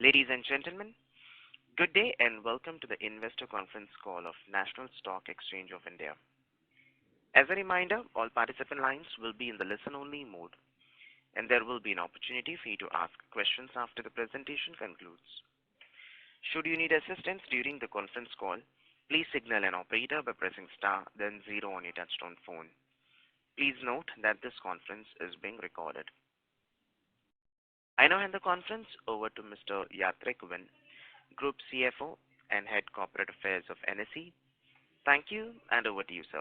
Ladies and gentlemen, good day and welcome to the investor conference call of National Stock Exchange of India. As a reminder, all participant lines will be in the listen-only mode, and there will be an opportunity for you to ask questions after the presentation concludes. Should you need assistance during the conference call, please signal an operator by pressing star then 0 on your touchtone phone. Please note that this conference is being recorded. I now hand the conference over to Mr. Yatrik Win, Group CFO and Head Corporate Affairs of NSE. Thank you, and over to you, sir.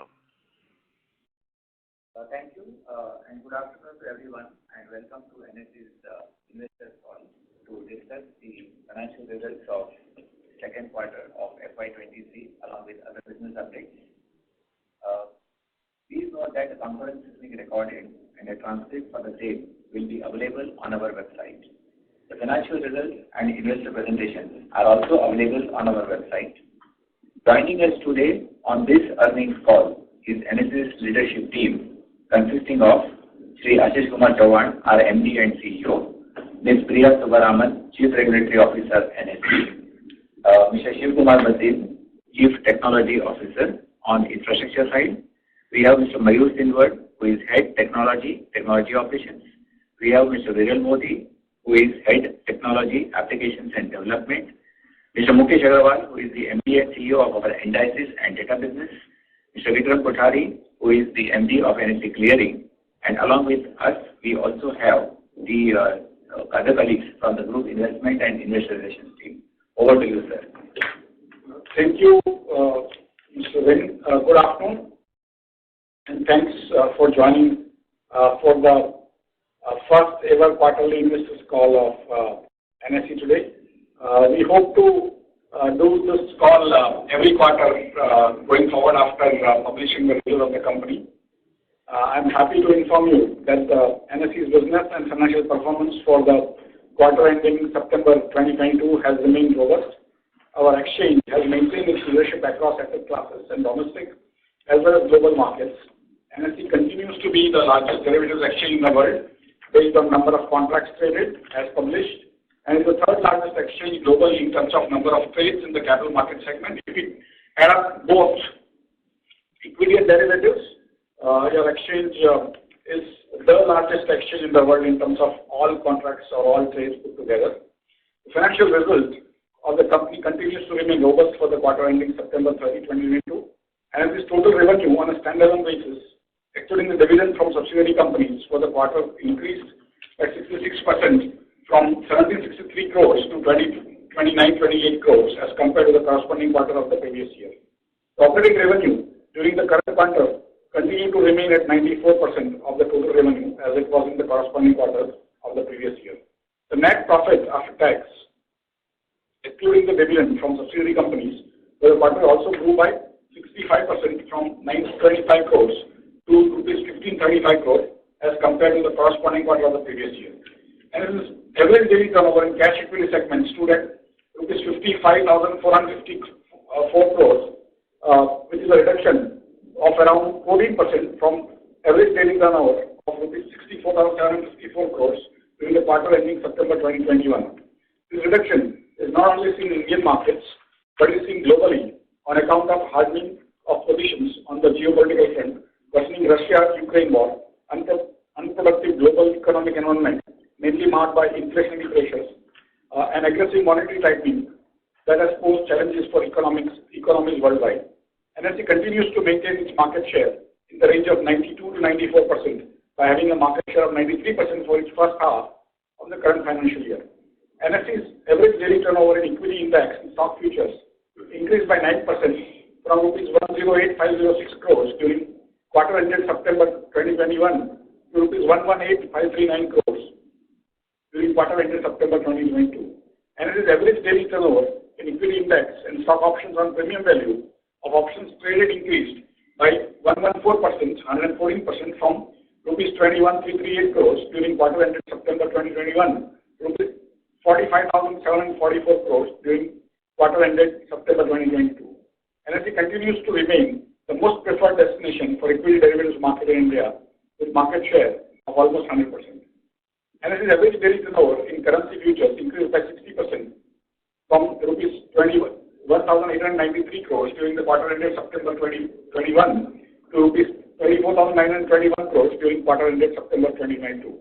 Thank you, and good afternoon to everyone, and welcome to NSE's investor call to discuss the financial results of second quarter of FY23 along with other business updates. Please note that the conference is being recorded and a transcript for the same will be available on our website. The financial results and investor presentations are also available on our website. Joining us today on this earnings call is NSE's leadership team consisting of Sri Ashish Kumar Chauhan, our MD and CEO, Ms. Priya Subaraman, Chief Regulatory Officer, NSE, Mr. Shiv Kumar Basin, Chief Technology Officer on infrastructure side. We have Mr. Mayur Sindwad, who is Head Technology Operations. We have Mr. Viral Modi, who is Head Technology, Applications and Development. Mr. Mukesh Agarwal, who is the MD and CEO of our Indices and Data Business. Mr. Vikram Kothari, who is the MD of NSE Clearing. And along with us, we also have the other colleagues from the Group Investment and Investor Relations team. Over to you, sir. Thank you, Mr. Win. Good afternoon, and thanks for joining for the first ever quarterly investors call of NSE today. We hope to do this call every quarter going forward after publishing the result of the company. I'm happy to inform you that NSE's business and financial performance for the quarter ending September 2022 has remained robust. Our exchange has maintained its leadership across asset classes and domestic as well as global markets. NSE continues to be the largest derivatives exchange in the world based on number of contracts traded as published, and is the third largest exchange globally in terms of number of trades in the capital market segment. If we add up both equity and derivatives, your exchange is the largest exchange in the world in terms of all contracts or all trades put together. The financial result of the company continues to remain robust for the quarter ending September 30, 2022, and its total revenue on a standalone basis, excluding the dividend from subsidiary companies for the quarter, increased by 66% from 1,763 crores to 2,928 crores as compared to the corresponding quarter of the previous year. The operating revenue during the current quarter continued to remain at 94% of the total revenue as it was in the corresponding quarter of the previous year. The net profit after tax, excluding the dividend from subsidiary companies, for the quarter also grew by 65% from 925 crores to rupees 1,535 crores as compared to the corresponding quarter of the previous year. And its average daily turnover in cash equity segment stood at rupees 55,454 crores, which is a reduction of around 14% from average daily turnover of rupees 64,754 crores during the quarter ending September 2021. This reduction is not only seen in Indian markets, but is seen globally on account of hardening of positions on the geopolitical front, worsening Russia-Ukraine war, unproductive global economic environment, mainly marked by inflationary pressures, and aggressive monetary tightening that has posed challenges for economies worldwide. NSE continues to maintain its market share in the range of 92 to 94% by having a market share of 93% for its first half of the current financial year. NSE's average daily turnover in equity index and stock futures increased by 9% from rupees 108,506 crores during quarter ended September 2021 to rupees 118,539 crores during quarter ended September 2022. NSE's average daily turnover in equity index and stock options on premium value of options traded increased by 114% from rupees 21,338 crores during quarter ended September 2021 to rupees 45,744 crores during quarter ended September 2022. NSE continues to remain the most preferred destination for equity derivatives market in India with market share of almost 100%. NSE's average daily turnover in currency futures increased by 60% 24,893 crores during the quarter ended September 2021 to rupees 24,921 crores during quarter ended September 2022.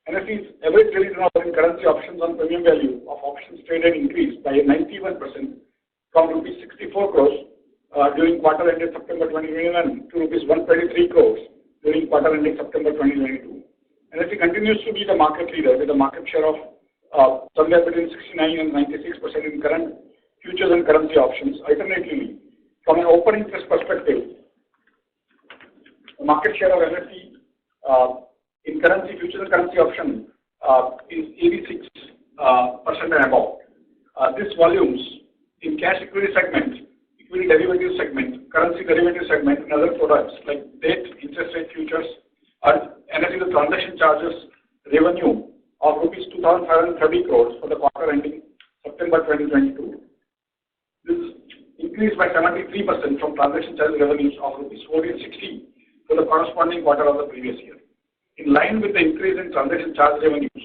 NSE's average daily turnover in currency options on premium value of options traded increased by 91% from rupees 64 crores during quarter ended September 2021 to rupees 123 crores during quarter ending September 2022. NSE continues to be the market leader with a market share of somewhere between 69 and 96% in current futures and currency options. Alternatively, from an open interest perspective, the market share of NSE in currency futures and currency option is 86% and above. These volumes in cash equity segment, equity derivative segment, currency derivative segment, and other products like debt, interest rate futures, NSE the transaction charges revenue of rupees 2,530 crores for the quarter ending September 2022. This increased by 73% from transaction charge revenues of rupees 1,460 for the corresponding quarter of the previous year. In line with the increase in transaction charge revenues,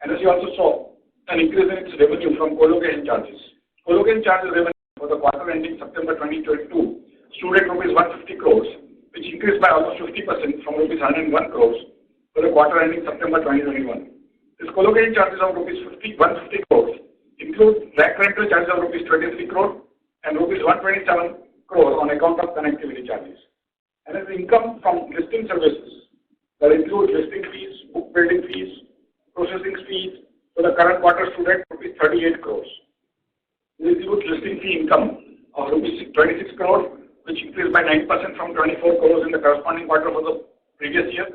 NSE also saw an increase in its revenue from colocation charges. Colocation charges revenue for the quarter ending September 2022 stood at rupees 150 crores, which increased by almost 50% from rupees 101 crores for the quarter ending September 2021. These colocation charges of rupees 150 crores include rack rental charges of rupees 23 crore and rupees 127 crore on account of connectivity charges. And as income from listing services that include listing fees, book building fees, processing fees for the current quarter stood at rupees 38 crores. This includes listing fee income of rupees 26 crore, which increased by 9% from 24 crores in the corresponding quarter for the previous year.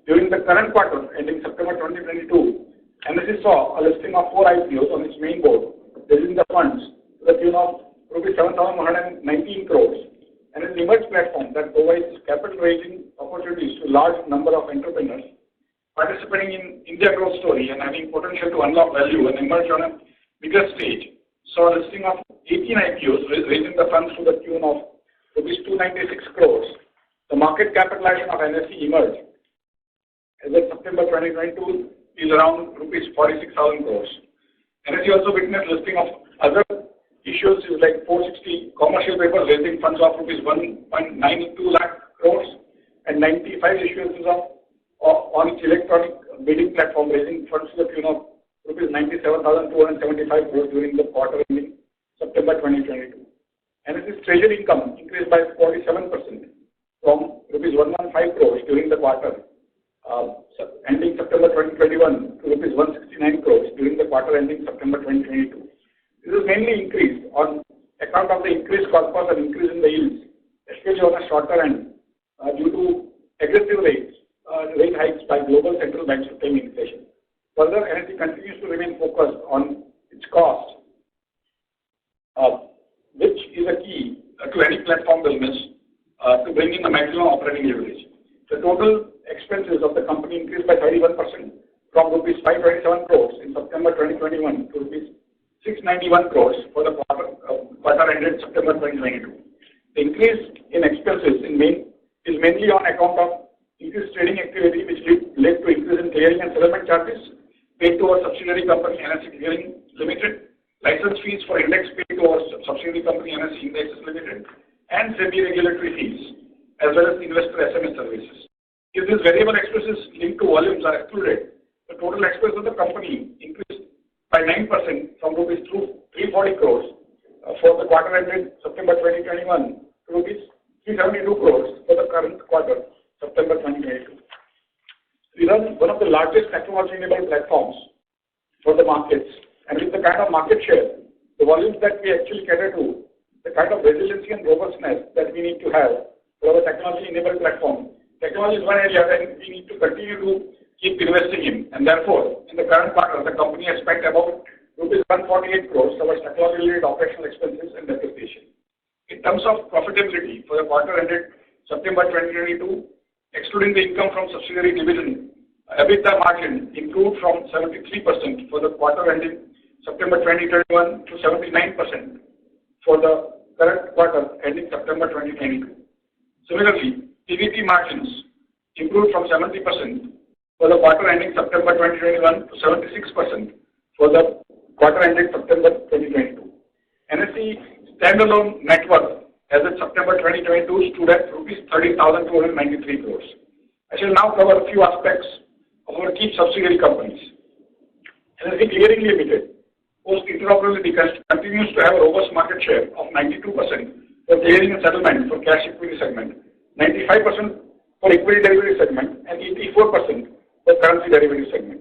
During the current quarter ending September 2022, NSE saw a listing of 4 IPOs on its main board, raising the funds to the tune of rupees 7,119 crores. And it's an emerged platform that provides capital raising opportunities to a large number of entrepreneurs participating in India growth story and having potential to unlock value and emerge on a bigger stage. Saw a listing of 18 IPOs, raising the funds to the tune of rupees 296 crores. The market capitalization of NSE emerged as of September 2022 is around rupees 46,000 crores. NSE also witnessed listing of other issues like 460 commercial papers raising funds of rupees 1.92 lakh crores and 95 issuances on its electronic bidding platform raising funds to the tune of rupees 97,275 crores during the quarter ending September 2022. NSE's treasury income increased by 47% from rupees 115 crores during the quarter ending September 2021 to rupees 169 crores during the quarter ending September 2022. This is mainly increased on account of the increased corpus and increase in the yields, especially on a shorter end, due to aggressive rate hikes by global central banks to tame inflation. Further, NSE continues to remain focused on its cost, which is a key to any platform business to bring in the maximum operating leverage. The total expenses of the company increased by 31% from rupees 527 crores in September 2021 to rupees 691 crores for the quarter ended September 2022. The increase in expenses is mainly on account of increased trading activity, which led to increase in clearing and settlement charges paid to our subsidiary company NSE Clearing Limited, license fees for index paid to our subsidiary company NSE Indexes Limited, and SEBI regulatory fees, as well as investor SMS services. If these variable expenses linked to volumes are excluded, the total expense of the company increased by 9% from rupees 340 crores for the quarter ended September 2021 to rupees 372 crores for the current quarter, September 2022. We run one of the largest technology-enabled platforms for the markets, and with the kind of market share, the volumes that we actually cater to, the kind of resiliency and robustness that we need to have for our technology-enabled platform. Technology is one area that we need to continue to keep investing in, and therefore, in the current quarter, the company has spent about rupees 148 crores towards technology-related operational expenses and depreciation. In terms of profitability for the quarter ended September 2022, excluding the income from subsidiary division, EBITDA margin improved from 73% for the quarter ending September 2021 to 79% for the current quarter ending September 2022. Similarly, PBT margins improved from 70% for the quarter ending September 2021 to 76% for the quarter ending September 2022. NSE standalone net worth as of September 2022 stood at rupees 13,293 crores. I shall now cover a few aspects of our key subsidiary companies. NSE Clearing Limited, post interoperability, continues to have a robust market share of 92% for clearing and settlement for cash equity segment, 95% for equity derivative segment, and 84% for currency derivative segment.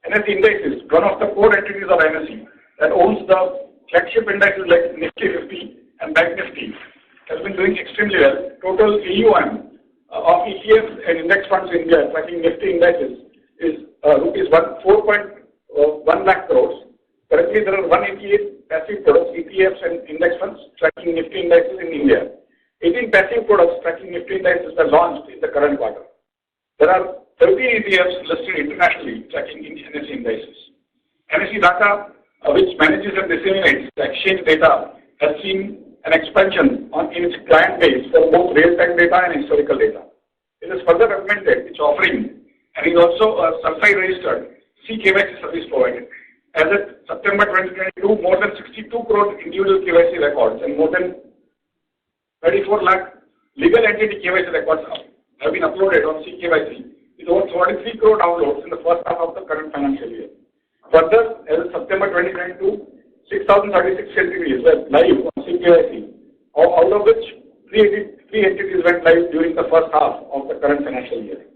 NSE Indices, one of the core entities of NSE that owns the flagship indices like Nifty 50 and Bank Nifty, has been doing extremely well. Total AUM of ETFs and index funds in India tracking Nifty indices is rupees 4.1 lakh crores. Currently, there are 188 passive products, ETFs and index funds tracking Nifty indices in India. 18 passive products tracking Nifty indices were launched in the current quarter. There are 13 ETFs listed internationally tracking NSE indices. NSE Data, which manages and disseminates the exchange data, has seen an expansion in its client base for both real-time data and historical data. It has further augmented its offering and is also a certified-registered CKYC service provider. As of September 2022, more than 62 crore individual KYC records and more than 34 lakh legal entity KYC records have been uploaded on CKYC, with over 43 crore downloads in the first half of the current financial year. Further, as of September 2022, 6,036 entities were live on CKYC, out of which 3 entities went live during the first half of the current financial year.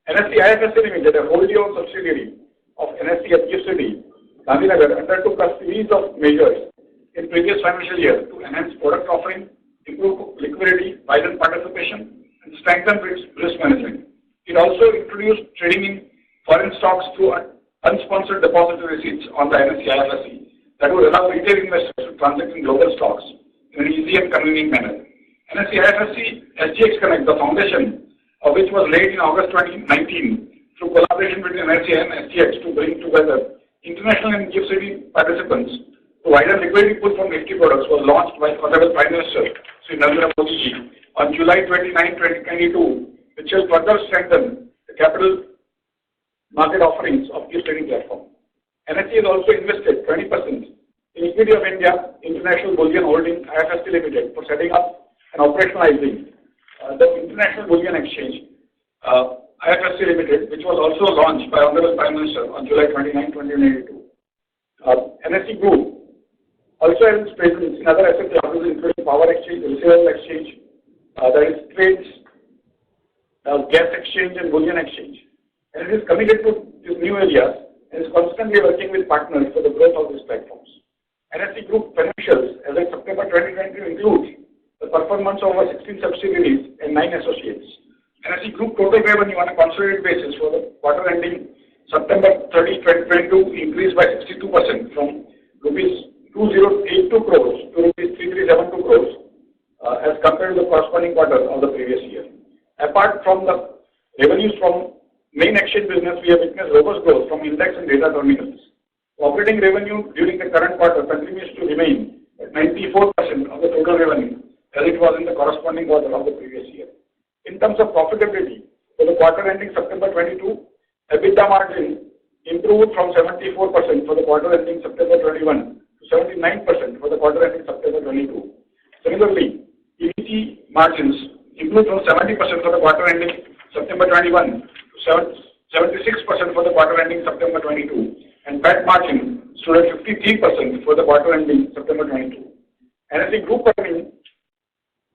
NSE IFSC Limited, a wholly owned subsidiary of NSE FG City, Gandhinagar, undertook a series of measures in previous financial year to enhance product offering, improve liquidity, widen participation, and strengthen risk management. It also introduced trading in foreign stocks through unsponsored depository receipts on the NSE IFSC that would allow retail investors to transact in global stocks in an easy and convenient manner. NSE IFSC SGX Connect, the foundation of which was laid in August 2019 through collaboration between NSE and SGX to bring together international and GIFT City participants to widen liquidity pool for Nifty products, was launched by Honorable Prime Minister Sri Narendra Modi ji on July 29, 2022, which will further strengthen the capital market offerings of GIFT Trading platform. NSE has also invested 20% in Equity of India International Bullion Holding IFSC Limited for setting up and operationalizing the International Bullion Exchange IFSC Limited, which was also launched by Honorable Prime Minister on July 29, 2022. NSE Group also has its presence in other asset classes including power exchange, receivable exchange, that is trades, gas exchange and bullion exchange. And it is committed to these new areas and is constantly working with partners for the growth of these platforms. NSE Group financials as of September 2022 includes the performance of over 16 subsidiaries and 9 associates. NSE Group total revenue on a consolidated basis for the quarter ending September 30, 2022 increased by 62% from rupees 2082 crores to rupees 3372 crores as compared to the corresponding quarter of the previous year. Apart from the revenues from main exchange business, we have witnessed robust growth from index and data terminals. Operating revenue during the current quarter continues to remain at 94% of the total revenue as it was in the corresponding quarter of the previous year. In terms of profitability, for the quarter ending September 22, EBITDA margin improved from 74% for the quarter ending September 21 to 79% for the quarter ending September 22. Similarly, EBT margins improved from 70% for the quarter ending September 21 to 76% for the quarter ending September 22, and PAT margin stood at 53% for the quarter ending September 22. NSE Group earnings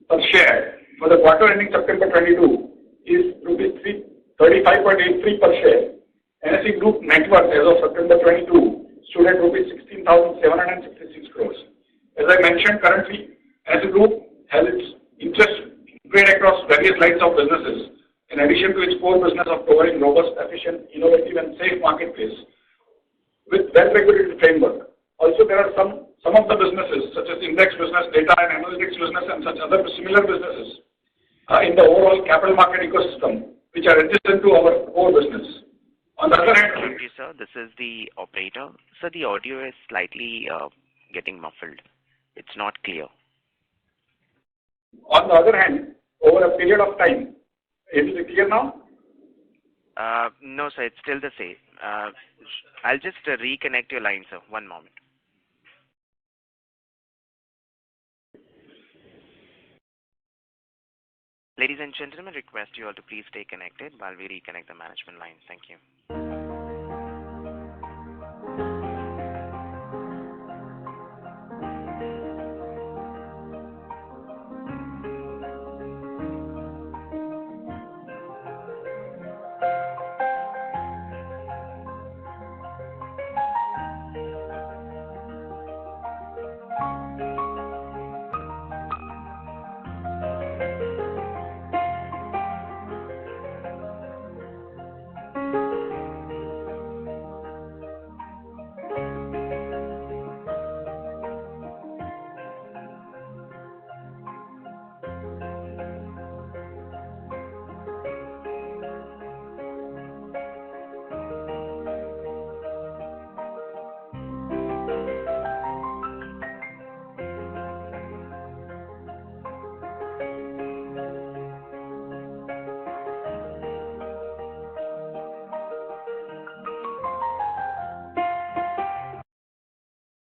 per share for the quarter ending September 22 is rupees 35.83 per share. NSE Group net worth as of September 22 stood at rupees 16,766 crores. As I mentioned, currently NSE Group has its interest spread across various lines of businesses, in addition to its core business of providing robust, efficient, innovative, and safe marketplace with well-regulated framework. Also, there are some of the businesses, such as index business, data and analytics business, and such other similar businesses in the overall capital market ecosystem, which are adjacent to our core business. On the other hand, thank you, sir. This is the operator. Sir, the audio is slightly getting muffled. It's not clear. On the other hand, over a period of time, is it clear now? No, sir, it's still the same. I'll just reconnect your line, sir. One moment. Ladies and gentlemen, request you all to please stay connected while we reconnect the management line. Thank you.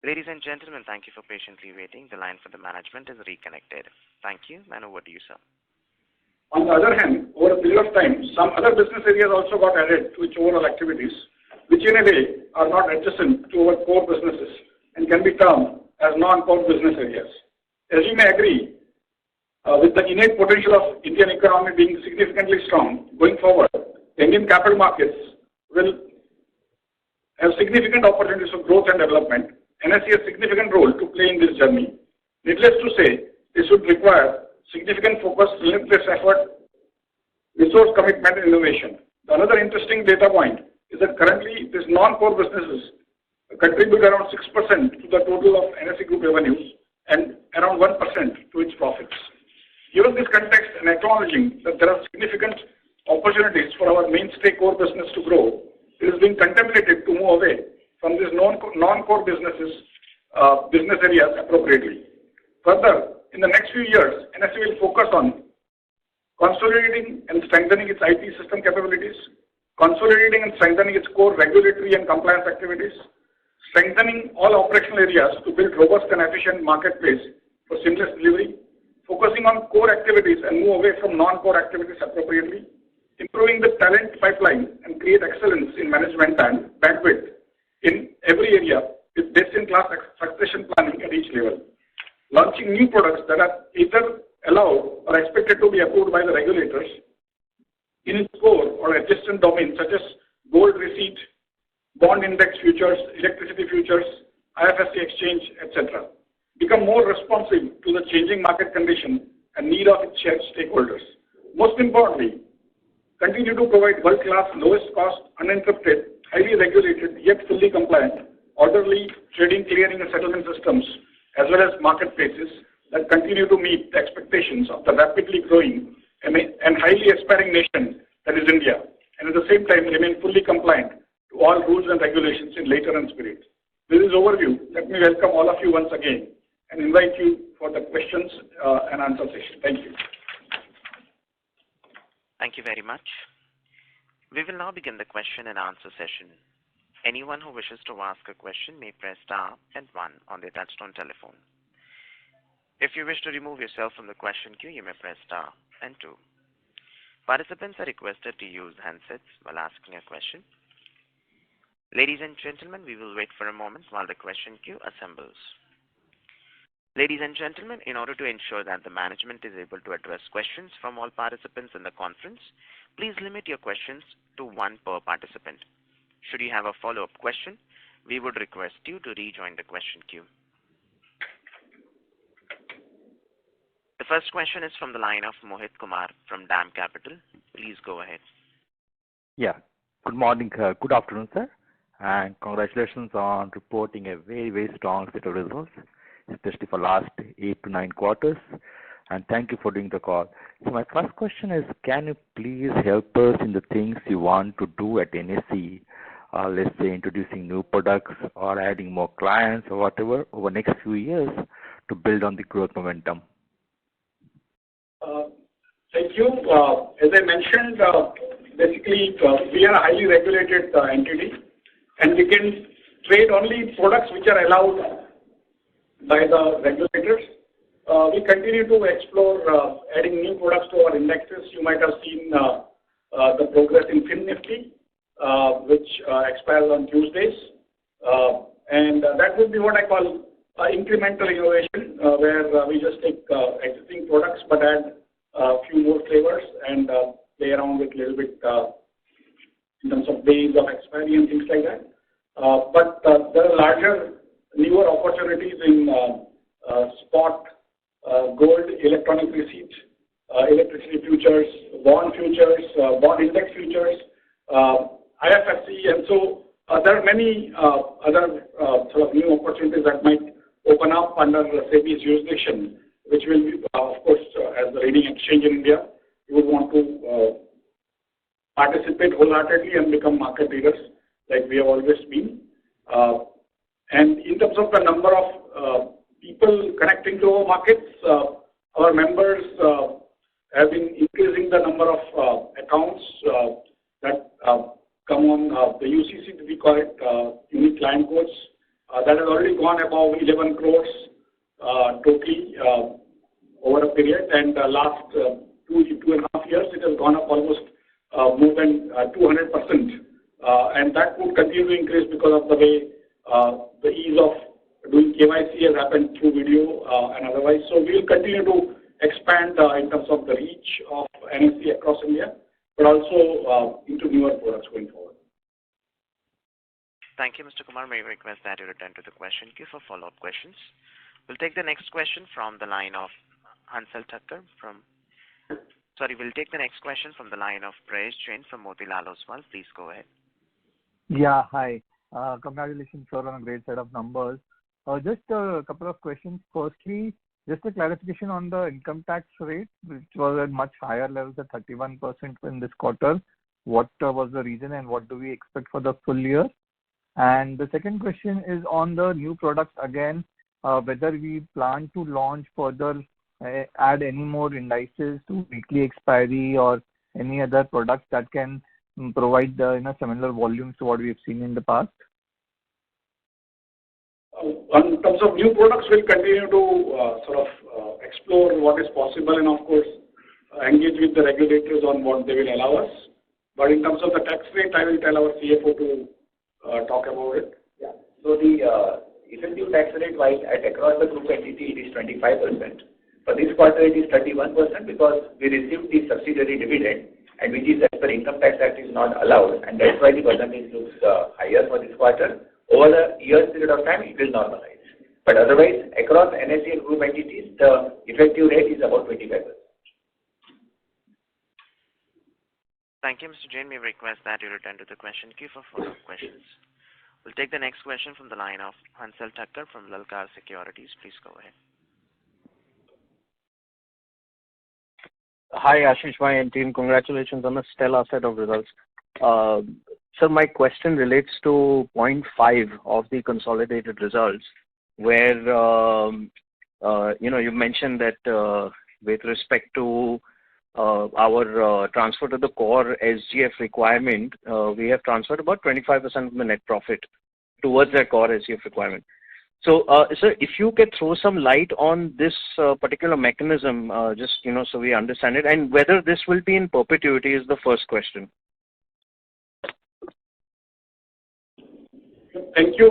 Ladies and gentlemen, thank you for patiently waiting. The line for the management is reconnected. Thank you, and over to you, sir. On the other hand, over a period of time, some other business areas also got added to its overall activities, which in a way are not adjacent to our core businesses and can be termed as non-core business areas. As you may agree, with the innate potential of Indian economy being significantly strong going forward, the Indian capital markets will have significant opportunities for growth and development. NSE has a significant role to play in this journey. Needless to say, this would require significant focus, relentless effort, resource commitment, and innovation. Another interesting data point is that currently these non-core businesses contribute around 6% to the total of NSE Group revenues and around 1% to its profits. Given this context and acknowledging that there are significant opportunities for our mainstay core business to grow, it is being contemplated to move away from these non-core business areas appropriately. Further, in the next few years, NSE will focus on consolidating and strengthening its IT system capabilities, consolidating and strengthening its core regulatory and compliance activities, strengthening all operational areas to build robust and efficient marketplace for seamless delivery, focusing on core activities and move away from non-core activities appropriately, improving the talent pipeline and create excellence in management and bandwidth in every area with best-in-class succession planning at each level, launching new products that are either allowed or expected to be approved by the regulators in its core or adjacent domains such as gold receipt, bond index futures, electricity futures, IFSC exchange, etc. Become more responsive to the changing market condition and need of its shared stakeholders. Most importantly, continue to provide world-class, lowest cost, uninterrupted, highly regulated, yet fully compliant, orderly trading, clearing, and settlement systems, as well as marketplaces that continue to meet the expectations of the rapidly growing and highly aspiring nation that is India, and at the same time remain fully compliant to all rules and regulations in letter and spirit. With this overview, let me welcome all of you once again and invite you for the questions and answer session. Thank you. Thank you very much. We will now begin the question and answer session. Anyone who wishes to ask a question may press star and 1 on their touchtone telephone. If you wish to remove yourself from the question queue, you may press star and 2. Participants are requested to use handsets while asking a question. Ladies and gentlemen, we will wait for a moment while the question queue assembles. Ladies and gentlemen, in order to ensure that the management is able to address questions from all participants in the conference, please limit your questions to 1 per participant. Should you have a follow-up question, we would request you to rejoin the question queue. The first question is from the line of Mohit Kumar from DAM Capital. Please go ahead. Yeah. Good morning, good afternoon, sir, and congratulations on reporting a very, very strong set of results, especially for last 8 to 9 quarters. And thank you for doing the call. So my first question is, can you please help us in the things you want to do at NSE? Let's say introducing new products or adding more clients or whatever over the next few years to build on the growth momentum. Thank you. As I mentioned, basically we are a highly regulated entity, and we can trade only products which are allowed by the regulators. we continue to explore adding new products to our indexes. You might have seen the progress in Fin Nifty, which expires on Tuesdays. And that would be what I call incremental innovation, where we just take existing products but add a few more flavors and play around with a little bit in terms of days of expiry and things like that. But there are larger, newer opportunities in spot, gold, electronic receipt, electricity futures, bond index futures, IFSC, and so there are many other sort of new opportunities that might open up under SEBI's jurisdiction, which will be, of course, as the leading exchange in India, we would want to participate wholeheartedly and become market leaders like we have always been. And in terms of the number of people connecting to our markets, our members have been increasing the number of accounts that come on the UCC, we call it unique client codes. That has already gone above 11 crores totally over a period, and last 2.5 years it has gone up almost more than 200%, and that would continue to increase because of the way the ease of doing KYC has happened through video and otherwise. So we will continue to expand in terms of the reach of NSE across India, but also into newer products going forward. Thank you, Mr. Kumar. May I request that you return to the question queue for follow-up questions. We'll take the next question from the line of Hansal Thakkar we'll take the next question from the line of Prayesh Jain from Motilal Oswal. Please go ahead. Yeah, hi. Congratulations, sir, on a great set of numbers. Just a couple of questions. Firstly, just a clarification on the income tax rate, which was at much higher levels at 31% in this quarter. What was the reason and what do we expect for the full year? And the second question is on the new products again, whether we plan to launch further, add any more indices to weekly expiry or any other products that can provide similar volumes to what we've seen in the past? In terms of new products, we'll continue to explore what is possible and, of course, engage with the regulators on what they will allow us. But in terms of the tax rate, I will tell our CFO to talk about it. Yeah. So the effective tax rate, while across the group entity, it is 25%. For this quarter, it is 31% because we received the subsidiary dividend, and which is as per Income Tax Act is not allowed, and that's why the percentage looks higher for this quarter. Over the year period of time, it will normalize. But otherwise, across NSE and group entities, the effective rate is about 25%. Thank you, Mr. Jain. May I request that you return to the question queue for follow-up questions. We'll take the next question from the line of Hansal Thakkar from Lalkar Securities. Please go ahead. Hi, Ashish Bhai and team. Congratulations on a stellar set of results. Sir, my question relates to point 5 of the consolidated results, where you mentioned that with respect to our transfer to the core SGF requirement, we have transferred about 25% of the net profit towards that core SGF requirement. So, sir, if you could throw some light on this particular mechanism, just so we understand it, and whether this will be in perpetuity is the first question. Thank you.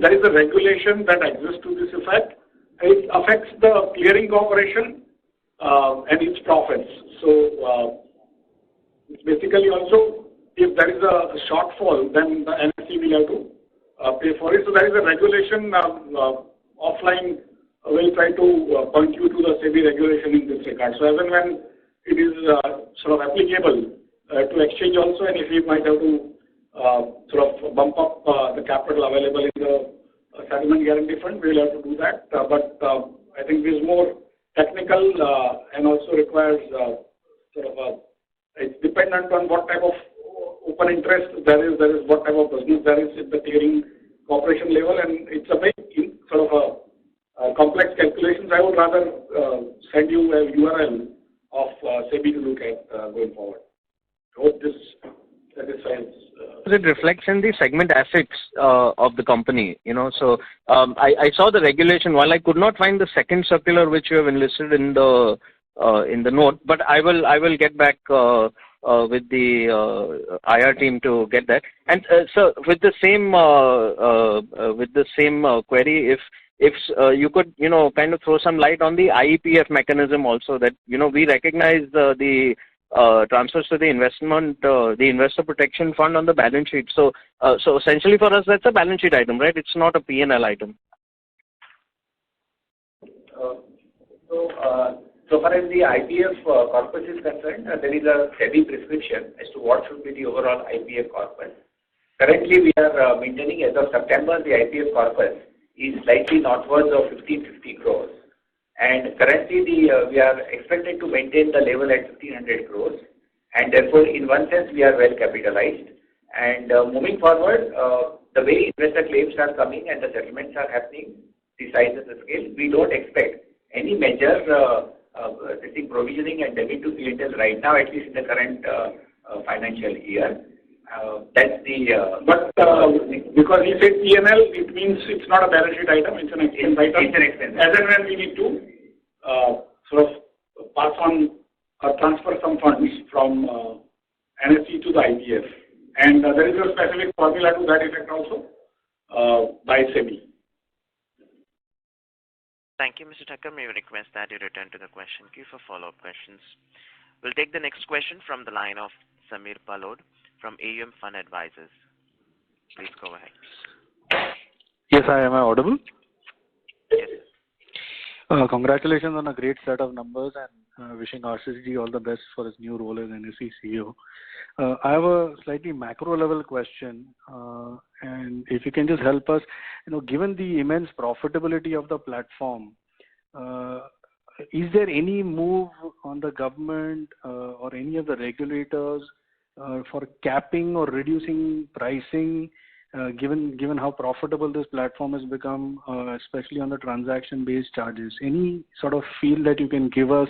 There is a regulation that exists to this effect. It affects the clearing corporation and its profits. So, basically also, if there is a shortfall, then the NSE will have to pay for it. So there is a regulation offline. We'll try to point you to the SEBI regulation in this regard. So as and when it is sort of applicable to exchange also, and if we might have to sort of bump up the capital available in the settlement guarantee fund, we will have to do that. But I think this is more technical and also requires it's dependent on what type of open interest there is, what type of business there is at the clearing corporation level, and it's a very sort of a complex calculations. I would rather send you a URL of SEBI to look at going forward. I hope this satisfies it reflects in the segment assets of the company. So I saw the regulation. While I could not find the second circular which you have enlisted in the note, but I will get back with the IR team to get that. And so with the same query, if you could kind of throw some light on the IEPF mechanism also, that we recognize the transfers to the investor protection fund on the balance sheet. So essentially for us that's a balance sheet item, right? It's not a P&L item. So far as the IPF corpus is concerned, there is a SEBI prescription as to what should be the overall IPF corpus. Currently, we are maintaining as of September, the IPF corpus is slightly northwards of 1550 crores. And currently, we are expected to maintain the level at 1500 crores. And therefore, in one sense, we are well capitalized. And moving forward, the way investor claims are coming and the settlements are happening, the size and the scale, we don't expect any major provisioning and debit to P&L right now, at least in the current financial year. That's the. But because he said P&L, it means it's not a balance sheet item, it's an expense item. It's an expense. As and when we need to sort of pass on or transfer some funds from NSE to the IPF. And there is a specific formula to that effect also by SEBI. Thank you, Mr. Thakkar. May we request that you return to the question queue for follow-up questions. We'll take the next question from the line of Samir Palod from AUM Fund Advisors. Please go ahead. Yes, am I audible? Yes. Congratulations on a great set of numbers, and wishing Ashish ji all the best for his new role as NSE CEO. I have a slightly macro level question, and if you can just help us, given the immense profitability of the platform, is there any move on the government or any of the regulators for capping or reducing pricing, given how profitable this platform has become, especially on the transaction-based charges? Any sort of feel that you can give us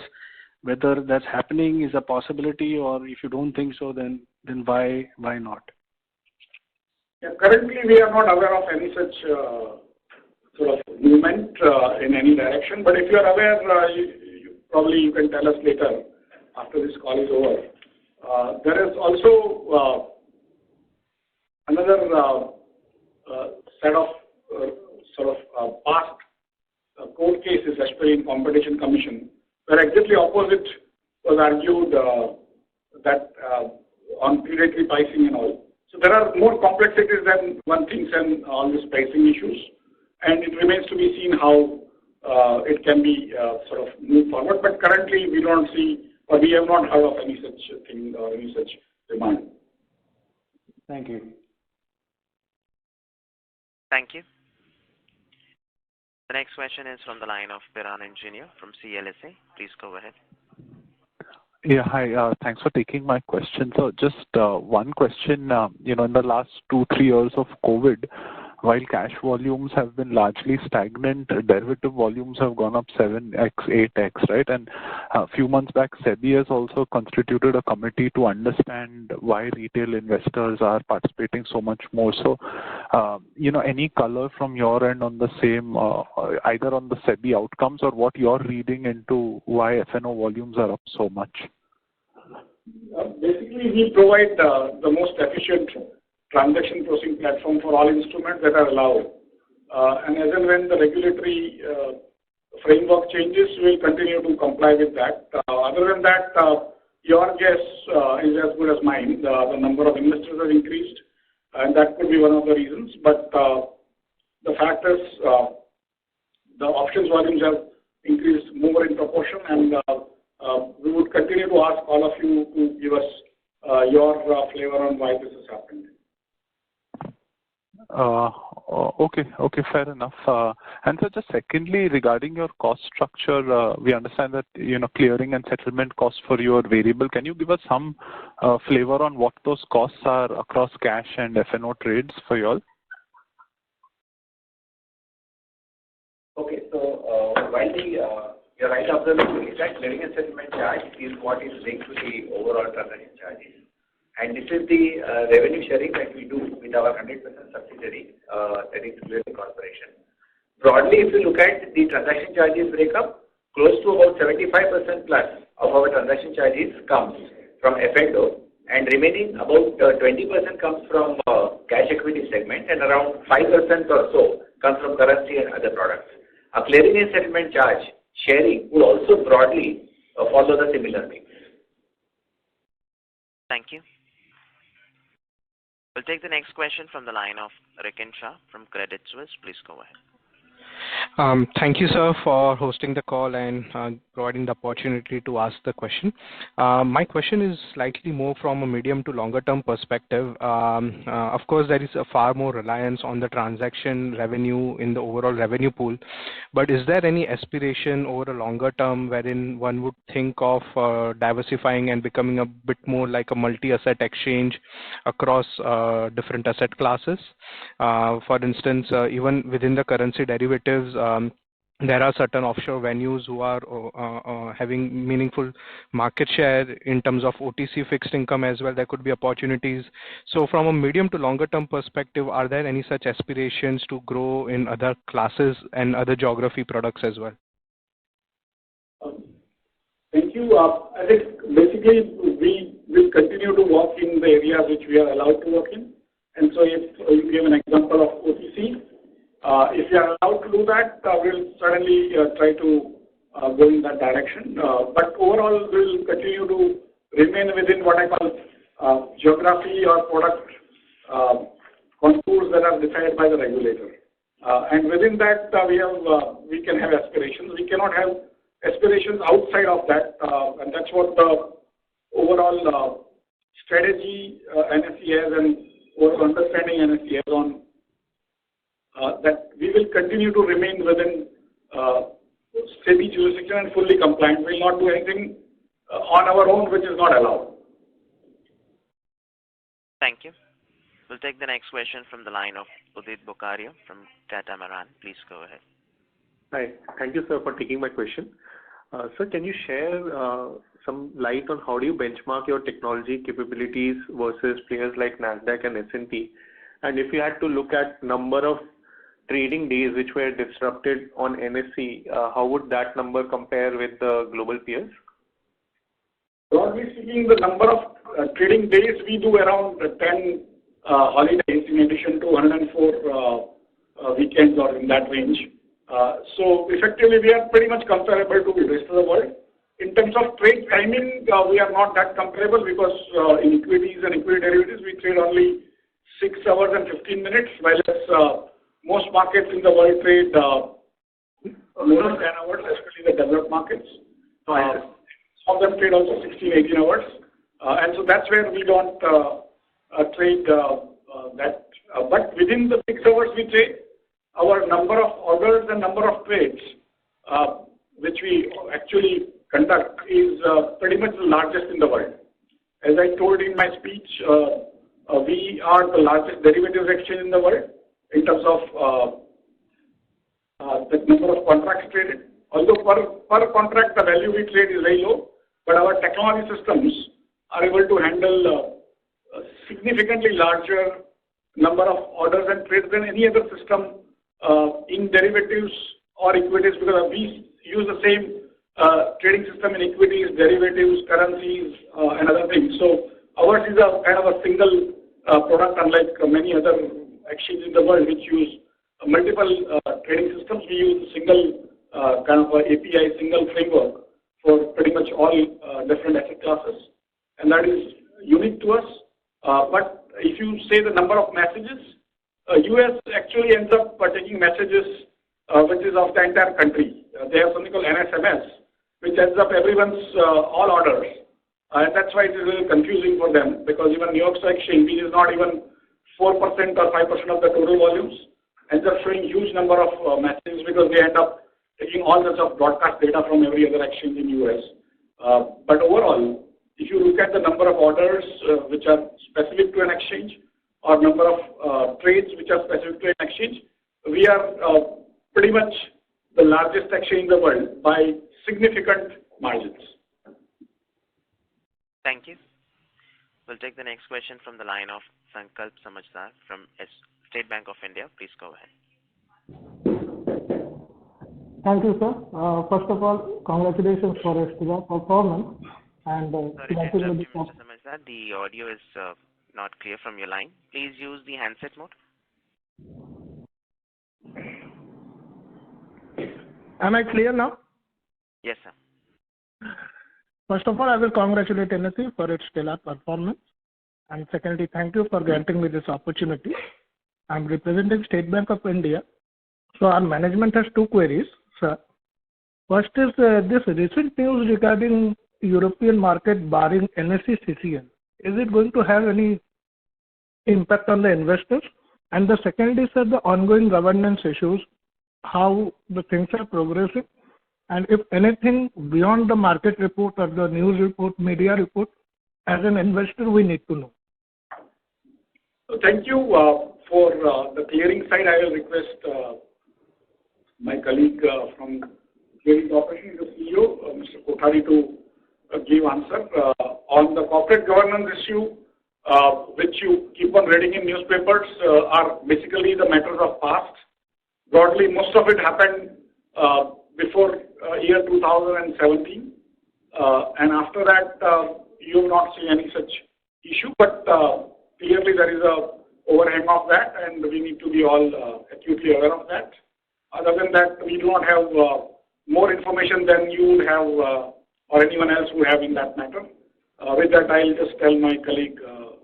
whether that's happening is a possibility, or if you don't think so, then why not? Yeah, currently, we are not aware of any such sort of movement in any direction. But if you are aware, you can tell us later after this call is over. There is also another set of past court cases, especially in Competition Commission, where exactly opposite was argued that on predatory pricing and all. So there are more complexities than one thinks and all these pricing issues, and it remains to be seen how it can be sort of moved forward. But currently, we don't see, or we have not heard of any such thing or any such demand. Thank you. Thank you. The next question is from the line of Piran Engineer from CLSA. Please go ahead. Yeah, hi. Thanks for taking my question. So just one question. In the last 2-3 years of COVID, while cash volumes have been largely stagnant, derivative volumes have gone up 7x, 8x, right? And a few months back, SEBI has also constituted a committee to understand why retail investors are participating so much more. So, any color from your end on the same, either on the SEBI outcomes or what you're reading into why F&O volumes are up so much? Basically, we provide the most efficient transaction processing platform for all instruments that are allowed. And as and when the regulatory framework changes, we will continue to comply with that. Other than that, your guess is as good as mine. The number of investors has increased, and that could be one of the reasons. But the fact is, the options volumes have increased more in proportion, and we would continue to ask all of you to give us your flavor on why this has happened. Okay, fair enough. And so just secondly, regarding your cost structure, we understand that, clearing and settlement costs for you are variable. Can you give us some flavor on what those costs are across cash and F&O trades for you all? Okay, so while you're right observing is that clearing and settlement charge is what is linked to the overall transaction charges. And this is the revenue sharing that we do with our 100% subsidiary, that is Clearing Corporation. Broadly, if you look at the transaction charges breakup, close to about 75% plus of our transaction charges comes from F&O, and remaining about 20% comes from cash equity segment, and around 5% or so comes from currency and other products. A clearing and settlement charge sharing would also broadly follow the similar mix. Thank you. We'll take the next question from the line of Rikin Shah from Credit Suisse. Please go ahead. Thank you, sir, for hosting the call and providing the opportunity to ask the question. My question is slightly more from a medium to longer term perspective. Of course, there is a far more reliance on the transaction revenue in the overall revenue pool, but is there any aspiration over a longer term wherein one would think of diversifying and becoming a bit more like a multi-asset exchange across different asset classes? For instance, even within the currency derivatives, there are certain offshore venues who are having meaningful market share in terms of OTC fixed income as well. There could be opportunities. So from a medium to longer term perspective, are there any such aspirations to grow in other classes and other geography products as well? Thank you. I think basically we will continue to work in the areas which we are allowed to work in. And so if you give an example of OTC, if you are allowed to do that, we'll certainly try to go in that direction. But overall, we'll continue to remain within what I call geography or product contours that are decided by the regulator. And within that, we can have aspirations. We cannot have aspirations outside of that, and that's what the overall strategy NSE has and overall understanding NSE has on that we will continue to remain within SEBI jurisdiction and fully compliant. We will not do anything on our own which is not allowed. Thank you. We'll take the next question from the line of Udit Bukharia from Catamaran. Please go ahead. Hi. Thank you, sir, for taking my question. Sir, can you share some light on how do you benchmark your technology capabilities versus players like NASDAQ and S&P? And if you had to look at number of trading days which were disrupted on NSE, how would that number compare with the global peers? Broadly speaking, the number of trading days we do around 10 holidays in addition to 104 weekends or in that range. So effectively, we are pretty much comparable to the rest of the world. In terms of trade timing, we are not that comparable because in equities and equity derivatives, we trade only 6 hours and 15 minutes, while most markets in the world trade more than 10 hours, especially the developed markets. Some of them trade also 16, 18 hours. And so that's where we don't trade that. But within the 6 hours we trade, our number of orders and number of trades, which we actually conduct, is pretty much the largest in the world. As I told in my speech, we are the largest derivatives exchange in the world in terms of the number of contracts traded. Although per contract the value we trade is very low, but our technology systems are able to handle a significantly larger number of orders and trades than any other system in derivatives or equities, because we use the same trading system in equities, derivatives, currencies, and other things. So ours is a kind of a single product, unlike many other exchanges in the world which use multiple trading systems. We use a single kind of API, single framework for pretty much all different asset classes, and that is unique to us. But if you say the number of messages, US actually ends up taking messages which is of the entire country. They have something called NSMS, which ends up everyone's all orders. And that's why it is really confusing for them, because even New York Stock Exchange, which is not even 4% or 5% of the total volumes, ends up showing huge number of messages because they end up taking all sorts of broadcast data from every other exchange in US. But overall, if you look at the number of orders which are specific to an exchange or number of trades which are specific to an exchange, we are pretty much the largest exchange in the world by significant margins. Thank you. We'll take the next question from the line of Sankalp Samajsar from State Bank of India. Please go ahead. Thank you, sir. First of all, congratulations for a stellar performance. And Sorry to interrupt you, Mr. Samajsar. The audio is not clear from your line. Please use the handset mode. Am I clear now? Yes, sir. First of all, I will congratulate NSE for its stellar performance. And secondly, thank you for granting me this opportunity. I'm representing State Bank of India. So our management has two queries, sir. First is this recent news regarding European market barring NSE CCL. Is it going to have any impact on the investors? And the second is the ongoing governance issues, how the things are progressing, and if anything beyond the market report or the news report, media report, as an investor, we need to know. Thank you for the clearing side. I will request my colleague from Clearing Corporation, the CEO, Mr. Kothari, to give answer. On the corporate governance issue, which you keep on reading in newspapers, are basically the matters of past. Broadly, most of it happened before year 2017, and after that, you will not see any such issue. But clearly, there is a overhang of that, and we need to be all acutely aware of that. Other than that, we do not have more information than you would have or anyone else would have in that matter. With that, I'll just tell my colleague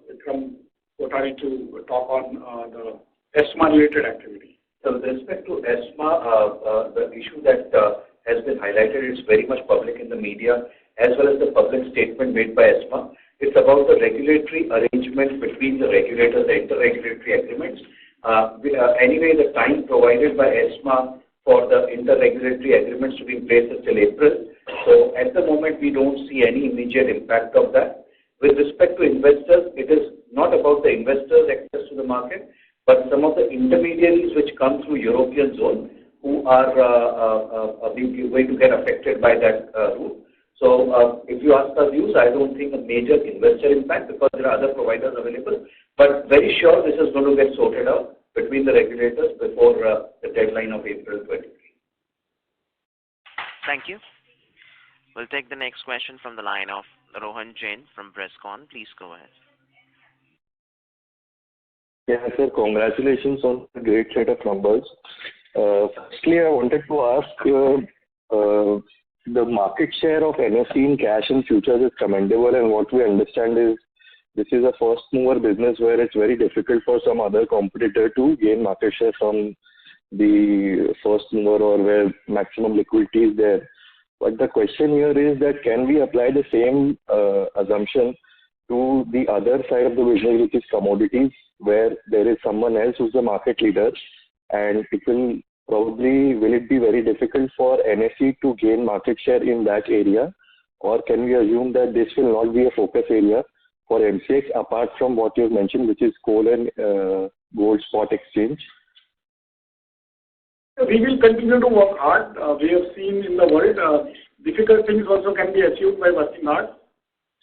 Vikram Kothari to talk on the ESMA-related activity. So with respect to ESMA, the issue that has been highlighted is very much public in the media, as well as the public statement made by ESMA. It's about the regulatory arrangement between the regulators, the inter-regulatory agreements. Anyway, the time provided by ESMA for the inter-regulatory agreements to be in place is till April. So at the moment, we don't see any immediate impact of that. With respect to investors, it is not about the investors' access to the market, but some of the intermediaries which come through European zone who are going to get affected by that route. So if you ask our views, I don't think a major investor impact because there are other providers available, but very sure this is going to get sorted out between the regulators before the deadline of April 23. Thank you. We'll take the next question from the line of Rohan Jain from Brescon. Please go ahead. Yeah, sir, congratulations on a great set of numbers. Firstly, I wanted to ask, the market share of NSE in cash and futures is commendable, and what we understand is this is a first mover business where it's very difficult for some other competitor to gain market share from the first mover or where maximum liquidity is there. But the question here is that can we apply the same assumption to the other side of the business, which is commodities, where there is someone else who's the market leader, and it will it be very difficult for NSE to gain market share in that area, or can we assume that this will not be a focus area for MCX apart from what you've mentioned, which is coal and gold spot exchange? We will continue to work hard. We have seen in the world, difficult things also can be achieved by working hard.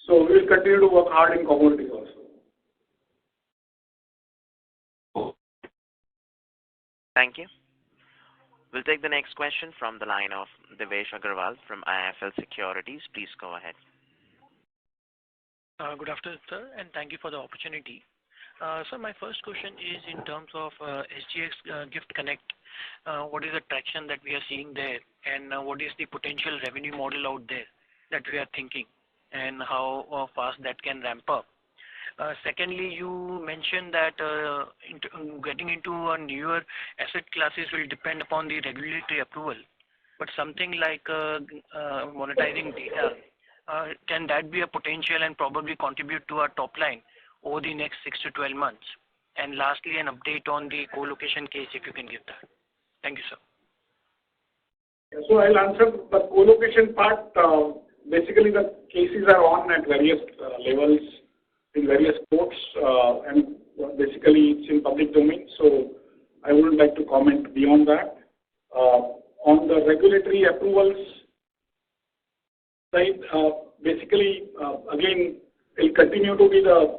So we will continue to work hard in commodities also. Thank you. We'll take the next question from the line of Devesh Agarwal from IIFL Securities. Please go ahead. Good afternoon, sir, and thank you for the opportunity. So my first question is in terms of SGX Gift Connect. What is the traction that we are seeing there, and what is the potential revenue model out there that we are thinking, and how fast that can ramp up? Secondly, you mentioned that getting into a newer asset classes will depend upon the regulatory approval, but something like monetizing data, can that be a potential and probably contribute to our top line over the next 6 to 12 months? And lastly, an update on the co-location case, if you can give that. Thank you, sir. So I'll answer the co-location part. Basically, the cases are on at various levels in various courts, and basically it's in public domain, so I wouldn't like to comment beyond that. On the regulatory approvals side, basically, again, will continue to be the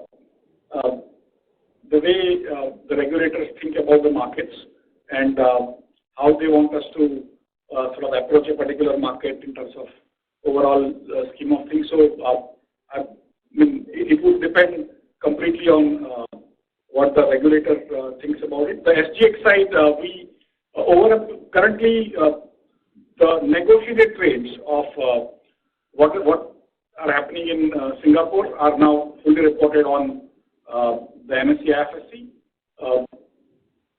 way the regulators think about the markets and how they want us to sort of approach a particular market in terms of overall scheme of things. So I mean, it would depend completely on what the regulator thinks about it. The SGX side, we currently the negotiated trades of what are happening in Singapore are now fully reported on the NSE IFSC.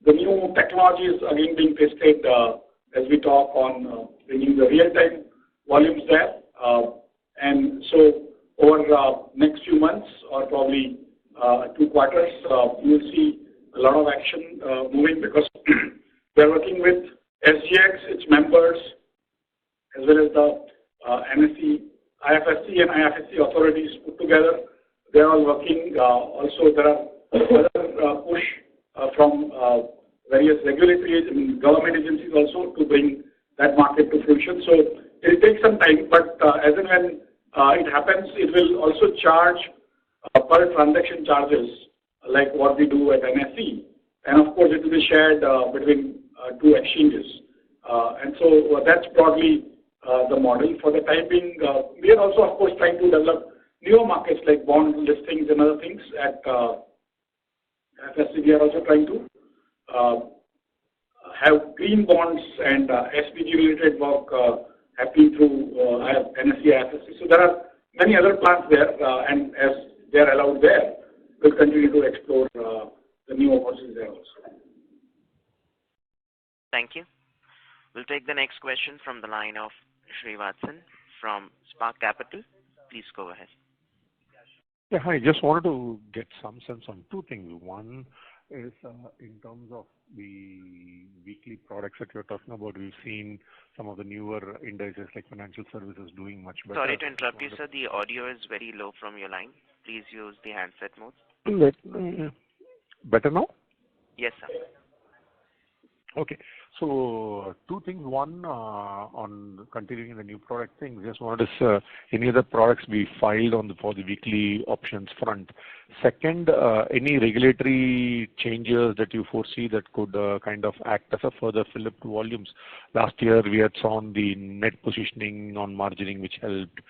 The new technology is again being tested as we talk on bringing the real-time volumes there. And so over next few months or probably 2 quarters, you will see a lot of action moving because we are working with SGX, its members, as well as the NSE, IFSC and IFSC authorities put together. They are all working. Also, there are other push from various regulatory and government agencies also to bring that market to fruition. So it will take some time, but as and when it happens, it will also charge per transaction charges like what we do at NSE. And of course, it will be shared between 2 exchanges. And so that's broadly the model. For the time being, we are also, of course, trying to develop newer markets like bond listings and other things at FSC. We are also trying to have green bonds and SPG-related work happening through NSE IFSC. So there are many other plans there, and as they are allowed there, we'll continue to explore the new opportunities there also. Thank you. We'll take the next question from the line of Srivatsan from Spark Capital. Please go ahead. Yeah, hi. Just wanted to get some sense on 2 things. One is in terms of the weekly products that you're talking about, we've seen some of the newer indices like financial services doing much better. Sorry to interrupt you, sir. The audio is very low from your line. Please use the handset mode. Better now? Yes, sir. Okay. So 2 things. One, on continuing the new product thing, just wanted to any other products we filed for the weekly options front. Second, any regulatory changes that you foresee that could kind of act as a further fill-up to volumes? Last year, we had saw the net positioning on margining, which helped.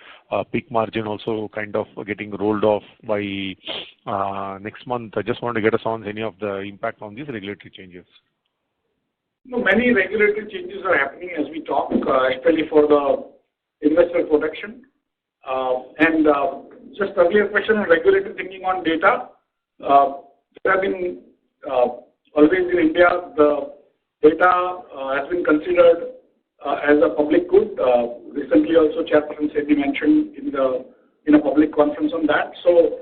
Peak margin also kind of getting rolled off by next month. I just wanted to get a sense any of the impact on these regulatory changes. No, many regulatory changes are happening as we talk, especially for the investor protection. And just earlier question on regulatory thinking on data. There have been always in India, the data has been considered as a public good. Recently also Chairperson Sethi mentioned in a public conference on that. So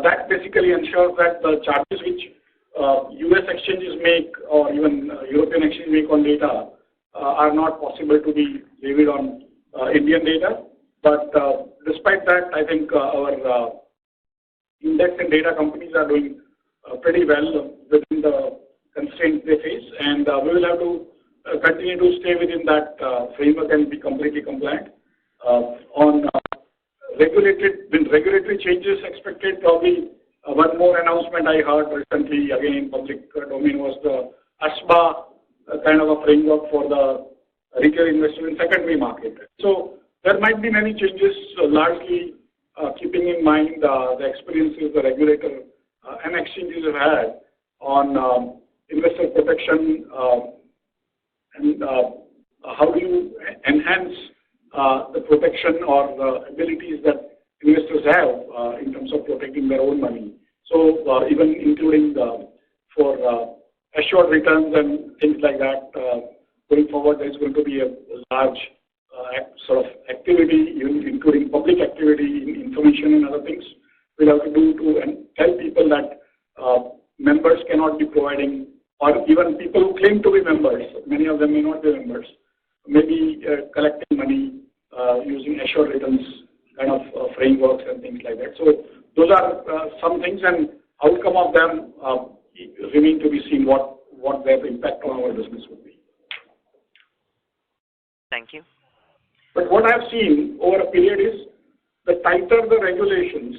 that basically ensures that the charges which US exchanges make or even European exchanges make on data are not possible to be levied on Indian data. But despite that, I think our index and data companies are doing pretty well within the constraints they face, and we will have to continue to stay within that framework and be completely compliant. On regulatory changes expected, probably one more announcement I heard recently, again in public domain, was the ASBA kind of a framework for the retail investor in secondary market. So there might be many changes, largely keeping in mind the experiences the regulator and exchanges have had on investor protection and how do you enhance the protection or the abilities that investors have in terms of protecting their own money. So even including for assured returns and things like that, going forward, there's going to be a large sort of activity, including public activity, information and other things we'll have to do to tell people that members cannot be providing, or even people who claim to be members, many of them may not be members, may be collecting money using assured returns kind of frameworks and things like that. So those are some things, and outcome of them remain to be seen what their impact on our business would be. Thank you. But what I've seen over a period is the tighter the regulations,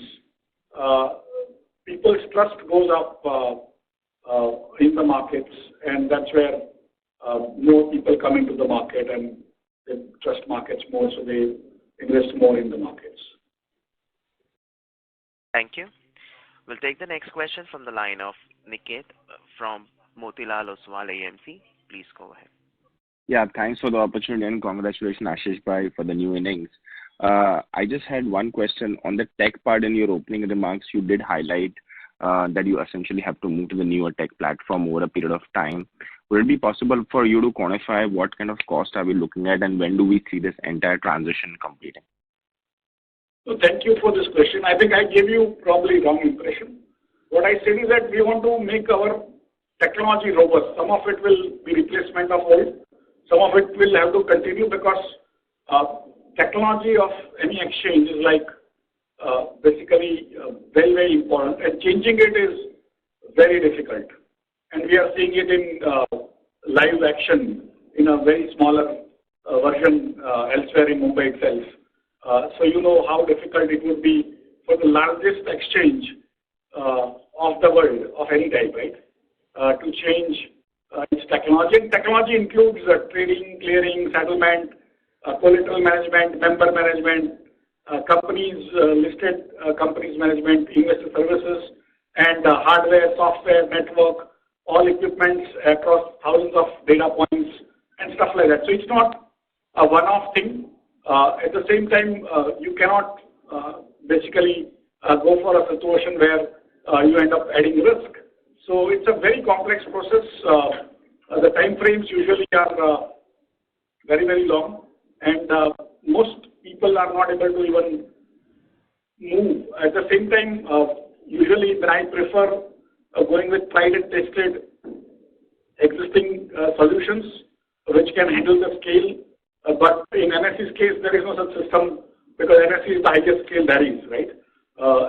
people's trust goes up in the markets, and that's where more people come into the market and they trust markets more, so they invest more in the markets. Thank you. We'll take the next question from the line of Niket from Motilal Oswal AMC. Please go ahead. Yeah, thanks for the opportunity and congratulations, Ashish Bhai, for the new innings. I just had one question on the tech part. In your opening remarks, you did highlight that you essentially have to move to the newer tech platform over a period of time. Would it be possible for you to quantify what kind of cost are we looking at and when do we see this entire transition completing? So thank you for this question. I think I gave you probably wrong impression. What I said is that we want to make our technology robust. Some of it will be replacement of old. Some of it will have to continue because technology of any exchange is like basically very, very important, and changing it is very difficult. And we are seeing it in live action in a very smaller version elsewhere in Mumbai itself. So you know how difficult it would be for the largest exchange of the world of any type, right, to change its technology. And technology includes trading, clearing, settlement, collateral management, member management, companies, listed companies management, investor services, and hardware, software, network, all equipments across thousands of data points and stuff like that. So it's not a one-off thing. At the same time, you cannot basically go for a situation where you end up adding risk. So it's a very complex process. The time frames usually are very, very long, and most people are not able to even move. At the same time, usually when I prefer going with tried and tested existing solutions which can handle the scale. But in NSE's case, there is no such system because NSE is the highest scale there is, right?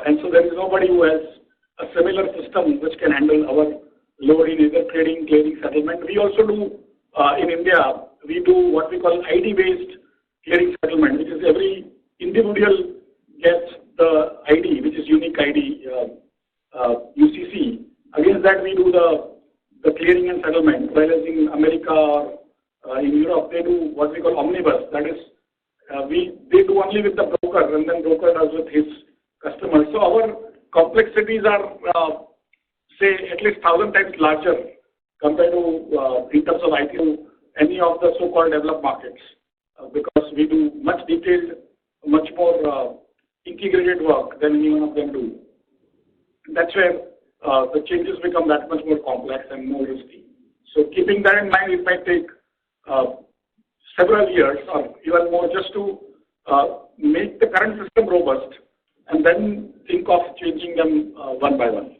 And so there is nobody who has a similar system which can handle our load in either trading, clearing, settlement. We also do, in India, we do what we call ID-based clearing settlement, which is every individual gets the ID, which is unique ID, UCC. Against that, we do the clearing and settlement, whereas in America or in Europe, they do what we call omnibus. That is, they do only with the broker, and then broker does with his customers. So our complexities are, say, at least 1,000 times larger compared to, in terms of IQ, any of the so-called developed markets, because we do much detailed, much more integrated work than any one of them do. That's where the changes become that much more complex and more risky. So keeping that in mind, it might take several years or even more just to make the current system robust and then think of changing them one by one.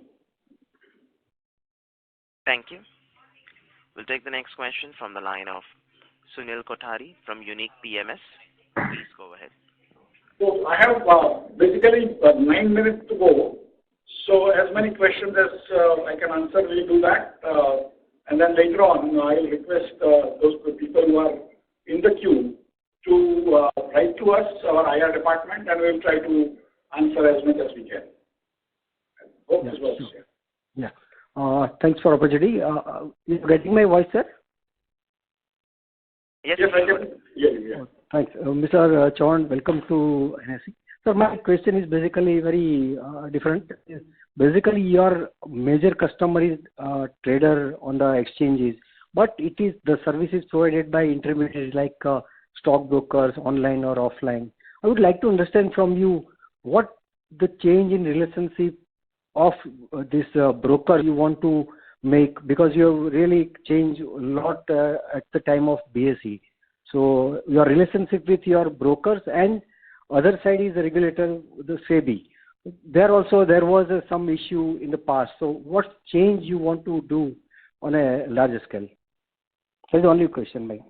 Thank you. We'll take the next question from the line of Sunil Kothari from Unique PMS. Please go ahead. So I have basically 9 minutes to go. So as many questions as I can answer, we'll do that. And then later on, I'll request those people who are in the queue to write to us, our IR department, and we'll try to answer as much as we can. Hope this works. Sure. Yeah. Thanks for opportunity. You getting my voice, sir? Yes, I can hear you. Yeah. Thanks. Mr. Chauhan, welcome to NSE. So my question is basically very different. Basically, your major customer is trader on the exchanges, but it is the services provided by intermediaries like stockbrokers, online or offline. I would like to understand from you what the change in relationship of this broker you want to make, because you have really changed a lot at the time of BSE. So your relationship with your brokers, and other side is the regulator, the SEBI. There was some issue in the past. So what change you want to do on a larger scale? That's the only question, Mike.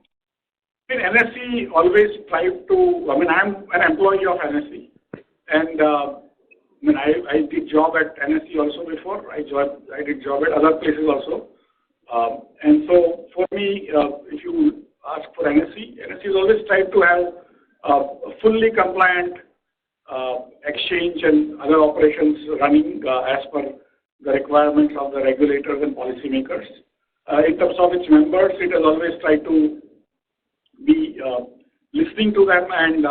I mean, NSE always strive to, I'm an employee of NSE. And I did job at NSE also before. I did job at other places also. And so for me, if you ask for NSE has always tried to have a fully compliant exchange and other operations running as per the requirements of the regulators and policymakers. In terms of its members, it has always tried to be listening to them and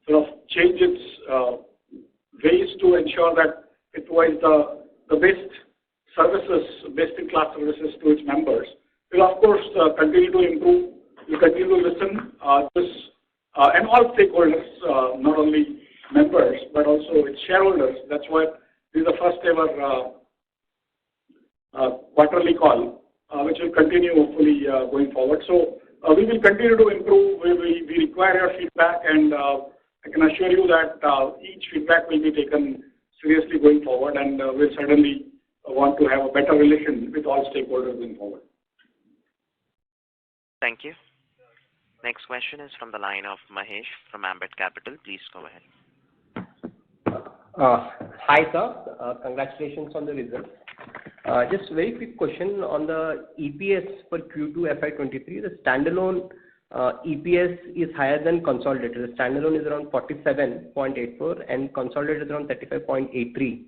sort of change its ways to ensure that it provides the best services, best-in-class services to its members. We'll of course continue to improve. We'll continue to listen and all stakeholders, not only members but also its shareholders. That's why this is the first ever quarterly call, which will continue hopefully going forward. So we will continue to improve. We require your feedback, and I can assure you that each feedback will be taken seriously going forward, and we'll certainly want to have a better relation with all stakeholders going forward. Thank you. Next question is from the line of Mahesh from Ambit Capital. Please go ahead. Hi, sir. Congratulations on the results. Just a very quick question on the EPS for Q2 FY23. The standalone EPS is higher than consolidated. The standalone is around 47.84 and consolidated is around 35.83.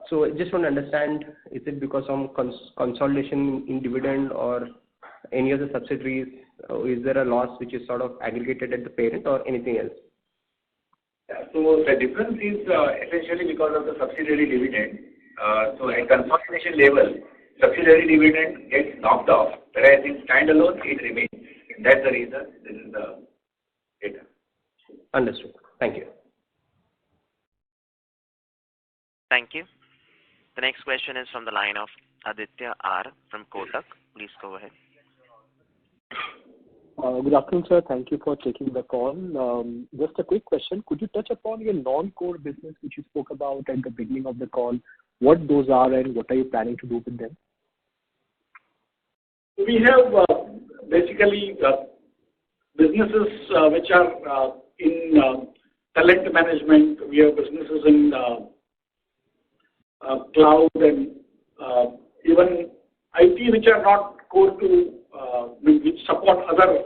So I just want to understand, is it because of consolidation in dividend or any other subsidiaries? Is there a loss which is sort of aggregated at the parent or anything else? Yeah, so the difference is essentially because of the subsidiary dividend. So at consolidation level, subsidiary dividend gets knocked off, whereas in standalone it remains. That's the reason. This is the data. Understood. Thank you. Thank you. The next question is from the line of Aditya R from Kotak. Please go ahead. Good afternoon, sir. Thank you for taking the call. Just a quick question. Could you touch upon your non-core business, which you spoke about at the beginning of the call? What those are and what are you planning to do with them? We have basically businesses which are in talent management. We have businesses in cloud and even IT, which are not core to which support other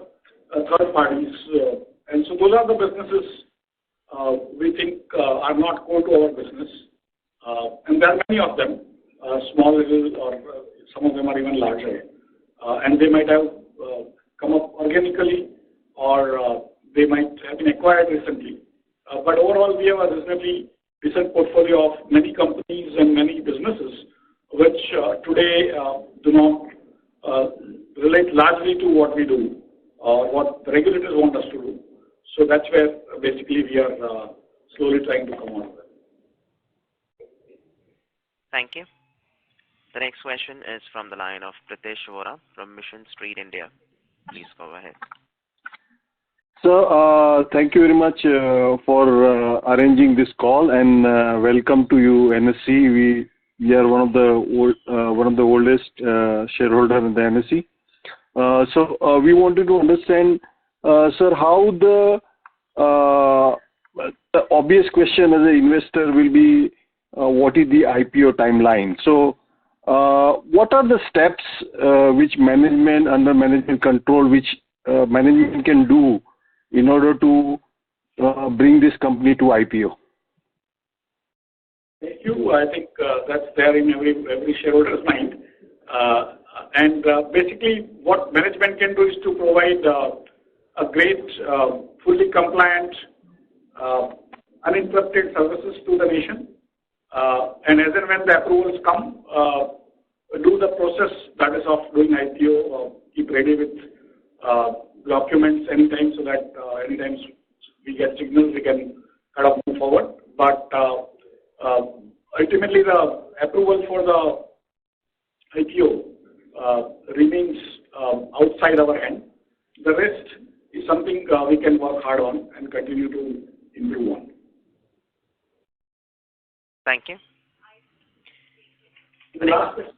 third parties. And so those are the businesses we think are not core to our business. And there are many of them, small, little, or some of them are even larger. And they might have come up organically or they might have been acquired recently. But overall, we have a reasonably decent portfolio of many companies and many businesses which today do not relate largely to what we do or what the regulators want us to do. So that's where basically we are slowly trying to come out of it. Thank you. The next question is from the line of Pritesh Vora from Mission Street India. Please go ahead. So, thank you very much for arranging this call, and welcome to you, NSE. We are one of the oldest shareholder in the NSE. So we wanted to understand, sir, how the obvious question as an investor will be, what is the IPO timeline? So, what are the steps which management, under management control, which management can do in order to bring this company to IPO? Thank you. I think that's there in every shareholder's mind. And basically, what management can do is to provide a great, fully compliant, uninterrupted services to the nation. And as and when the approvals come, do the process that is of doing IPO, keep ready with documents anytime so that anytime we get signals, we can kind of move forward. But ultimately, the approval for the IPO remains outside our hand. The rest is something we can work hard on and continue to improve on. Thank you. The last question.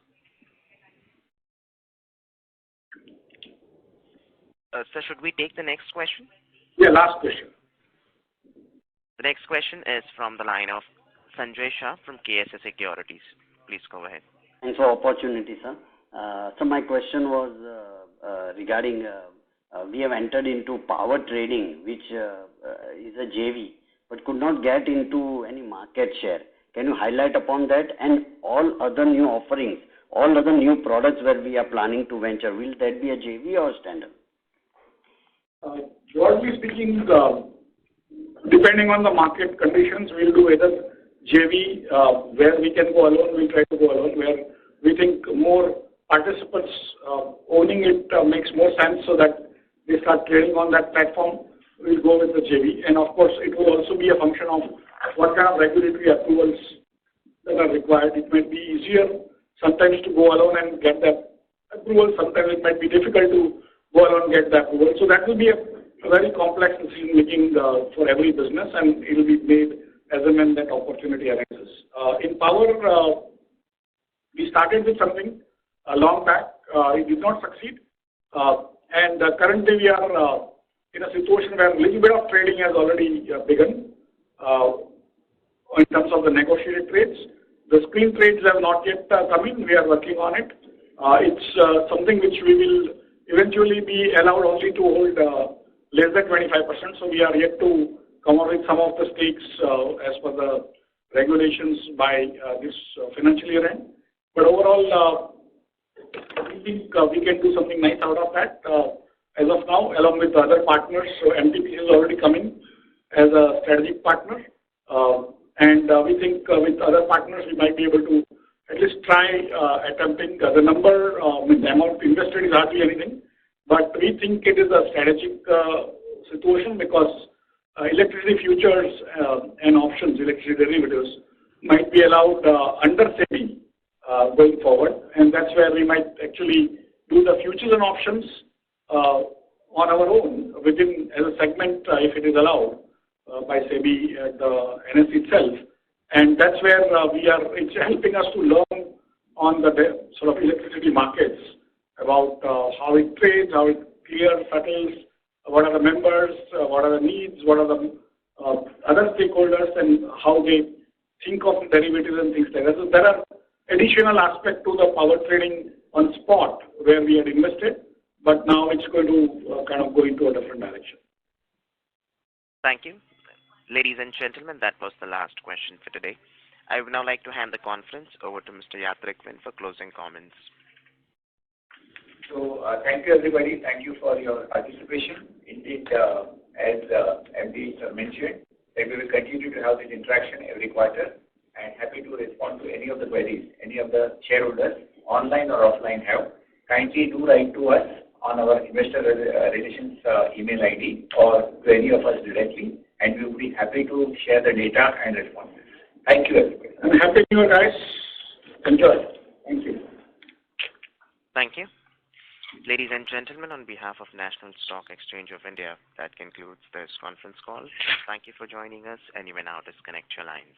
Sir, should we take the next question? Yeah, last question. The next question is from the line of Sanjay Shah from KSA Securities. Please go ahead. Thanks for the opportunity, sir. So my question was regarding we have entered into power trading, which is a JV but could not get into any market share. Can you highlight upon that and all other new offerings, all other new products where we are planning to venture? Will that be a JV or standard? Broadly speaking, depending on the market conditions, we'll do either JV, where we can go alone, we'll try to go alone. Where we think more participants owning it makes more sense so that they start trading on that platform, we'll go with the JV. And of course, it will also be a function of what kind of regulatory approvals that are required. It might be easier sometimes to go alone and get that approval. Sometimes it might be difficult to go alone and get that approval. So that will be a very complex decision making for every business, and it will be made as and when that opportunity arises. In power, we started with something a long back. It did not succeed. And currently we are in a situation where a little bit of trading has already begun in terms of the negotiated trades. The screen trades have not yet come in. We are working on it. It's something which we will eventually be allowed only to hold less than 25%. So we are yet to come up with some of the stakes as per the regulations by this financial year end. But overall, we think we can do something nice out of that as of now, along with other partners. So MTP is already coming as a strategic partner. And we think with other partners, we might be able to at least try attempting the number, the amount invested is hardly anything. But we think it is a strategic situation because electricity futures and options, electricity derivatives, might be allowed under SEBI going forward. And that's where we might actually do the futures and options on our own within as a segment if it is allowed by SEBI at the NSE itself. And that's where it's helping us to learn on the sort of electricity markets about how it trades, how it clears, settles, what are the members, what are the needs, what are the other stakeholders, and how they think of derivatives and things like that. So there are additional aspects to the power trading on spot where we had invested, but now it's going to kind of go into a different direction. Thank you. Ladies and gentlemen, that was the last question for today. I would now like to hand the conference over to Mr. Yatrik Vin for closing comments. So thank you, everybody. Thank you for your participation. Indeed, as MD mentioned, that we will continue to have this interaction every quarter, and happy to respond to any of the queries any of the shareholders, online or offline, have. Kindly do write to us on our investor relations email ID or to any of us directly, and we will be happy to share the data and responses. Thank you, everybody. And happy New Year, guys. Enjoy. Thank you. Thank you. Ladies and gentlemen, on behalf of National Stock Exchange of India, that concludes this conference call. Thank you for joining us, and you may now disconnect your lines.